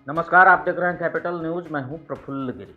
नमस्कार, आप देख रहे हैं कैपिटल न्यूज़। मैं हूं प्रफुल्ल गिरी।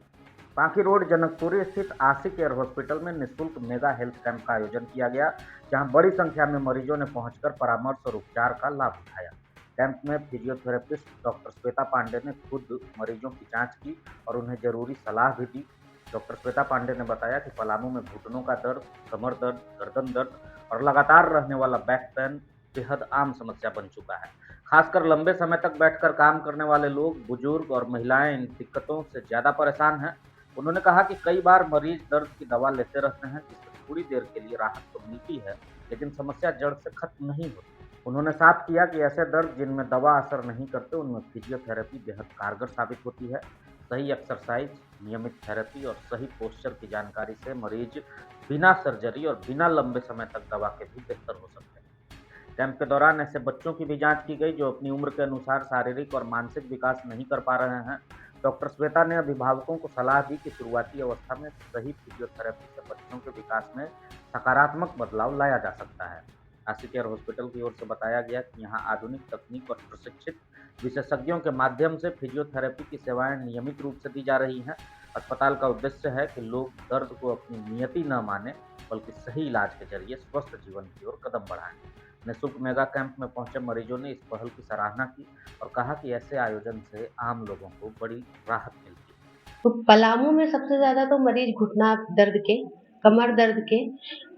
पांकी रोड जनकपुरी स्थित आशी केयर हॉस्पिटल में निःशुल्क मेगा हेल्थ कैंप का आयोजन किया गया, जहां बड़ी संख्या में मरीजों ने पहुंचकर परामर्श और उपचार का लाभ उठाया। कैंप में फिजियोथेरेपिस्ट डॉक्टर श्वेता पांडे ने खुद मरीजों की जांच की और उन्हें जरूरी सलाह भी दी। डॉक्टर श्वेता पांडे ने बताया कि पलामू में घुटनों का दर्द, कमर दर्द, गर्दन दर्द और लगातार रहने वाला बैक पेन बेहद आम समस्या बन चुका है। खासकर लंबे समय तक बैठकर काम करने वाले लोग, बुजुर्ग और महिलाएं इन दिक्कतों से ज़्यादा परेशान हैं। उन्होंने कहा कि कई बार मरीज दर्द की दवा लेते रहते हैं, जिससे थोड़ी देर के लिए राहत तो मिलती है, लेकिन समस्या जड़ से खत्म नहीं होती। उन्होंने साफ किया कि ऐसे दर्द जिनमें दवा असर नहीं करते, उनमें फिजियोथेरेपी बेहद कारगर साबित होती है। सही एक्सरसाइज, नियमित थेरेपी और सही पोस्चर की जानकारी से मरीज बिना सर्जरी और बिना लंबे समय तक दवा के भी बेहतर हो सकते हैं। कैंप के दौरान ऐसे बच्चों की भी जांच की गई जो अपनी उम्र के अनुसार शारीरिक और मानसिक विकास नहीं कर पा रहे हैं। डॉक्टर श्वेता ने अभिभावकों को सलाह दी कि शुरुआती अवस्था में सही फिजियोथेरेपी से बच्चों के विकास में सकारात्मक बदलाव लाया जा सकता है। आशी केयर हॉस्पिटल की ओर से बताया गया कि यहाँ आधुनिक तकनीक और प्रशिक्षित विशेषज्ञों के माध्यम से फिजियोथेरेपी की सेवाएं नियमित रूप से दी जा रही हैं। अस्पताल का उद्देश्य है कि लोग दर्द को अपनी नियति न माने, बल्कि सही इलाज के जरिए स्वस्थ जीवन की ओर कदम बढ़ाएं। निःशुल्क मेगा कैंप में पहुंचे मरीजों ने इस पहल की सराहना की और कहा कि ऐसे आयोजन से आम लोगों को बड़ी राहत मिलती है। तो पलामू में सबसे ज़्यादा तो मरीज़ घुटना दर्द के, कमर दर्द के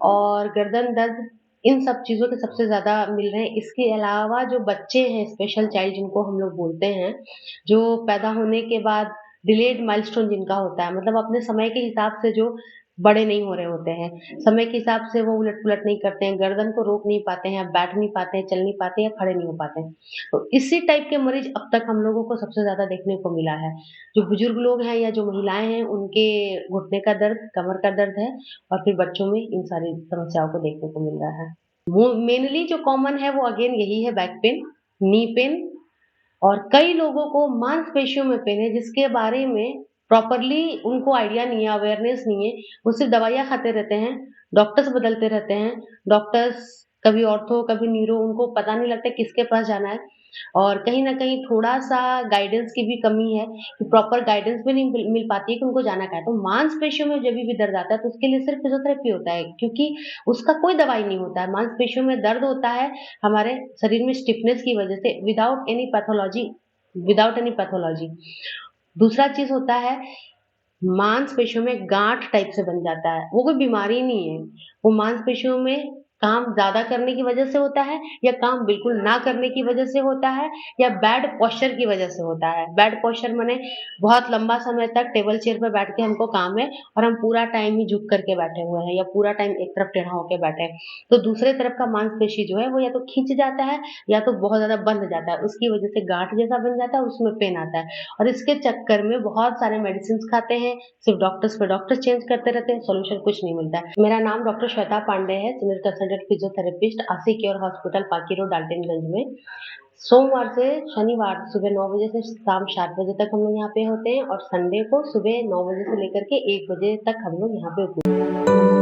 और गर्दन दर्द, इन सब चीज़ों के सबसे ज़्यादा मिल रहे हैं। इसके अलावा जो बच्चे हैं, स्पेशल चाइल्ड जिनको हम लोग बोलते हैं, जो पैदा होने के बाद डिलेड माइलस्टोन जिनका होता है, मतलब अपने समय के हिसाब से जो बड़े नहीं हो रहे होते हैं, समय के हिसाब से वो उलट-पुलट नहीं करते हैं, गर्दन को रोक नहीं पाते हैं, बैठ नहीं पाते हैं, चल नहीं पाते हैं या खड़े नहीं हो पाते हैं। तो इसी टाइप के मरीज़ अब तक हम लोगों को सबसे ज़्यादा देखने को मिला है। जो बुजुर्ग लोग हैं या जो महिलाएँ हैं, उनके घुटने का दर्द, कमर का दर्द है और फिर बच्चों में इन सारी समस्याओं को देखने को मिल रहा है। वो मेनली जो कॉमन है वो अगेन यही है बैक पेन, नी पेन और कई लोगों को मांसपेशियों में पेन है जिसके बारे में प्रॉपरली उनको आइडिया नहीं है, अवेयरनेस नहीं है। वो सिर्फ़ दवाइयाँ खाते रहते हैं, डॉक्टर्स बदलते रहते हैं, डॉक्टर्स कभी ऑर्थो, कभी न्यूरो उनको पता नहीं लगता किसके पास जाना है। और कहीं न कहीं थोड़ा-सा गाइडेंस की भी कमी है कि प्रॉपर गाइडेंस भी नहीं मिल पाती है कि उनको जाना कहाँ है। तो मांसपेशियों में जभी भी दर्द आता है तो उसके लिए सिर्फ़ फिज़ियोथेरेपी होता है क्योंकि उसका कोई दवाई नहीं होता है। मांसपेशियों में दर्द होता है हमारे शरीर में स्टिफनेस की वज़ह से विदाउट एनी पैथोलॉजी। दूसरा चीज़ होता है मांसपेशियों में गाँठ टाइप से बन जाता है, वो कोई बीमारी नहीं है। वो मांसपेशियों में काम ज़्यादा करने की वजह से होता है या काम बिल्कुल ना करने की वजह से होता है या बैड पोस्चर की वजह से होता है। बैड पोस्चर माने बहुत लंबा समय तक टेबल चेयर पे बैठ के हमको काम है और हम पूरा टाइम ही झुक करके बैठे हुए हैं या पूरा टाइम एक तरफ टेढ़ा होके बैठे हैं। तो दूसरे तरफ का मांसपेशी जो है वो या तो खिंच जाता है या तो बहुत ज़्यादा बंध जाता है। उसकी वजह से गाँठ जैसा बन जाता है, उसमें पेन आता है और इसके चक्कर में बहुत सारे मेडिसिन्स खाते हैं, सिर्फ डॉक्टर्स पे डॉक्टर चेंज करते रहते हैं, सॉल्यूशन कुछ नहीं मिलता है। मेरा नाम डॉक्टर श्वेता पांडे है, सीनियर कंसल्टेंट फिजियोथेरेपिस्ट आशी केयर हॉस्पिटल पाकी रोड डाल्टनगंज में। सोमवार से शनिवार सुबह 9 बजे से शाम 7 बजे तक हम लोग यहाँ पे होते हैं और संडे को सुबह 9 बजे से लेकर के 1 बजे तक हम लोग यहाँ पे उपलब्ध हैं।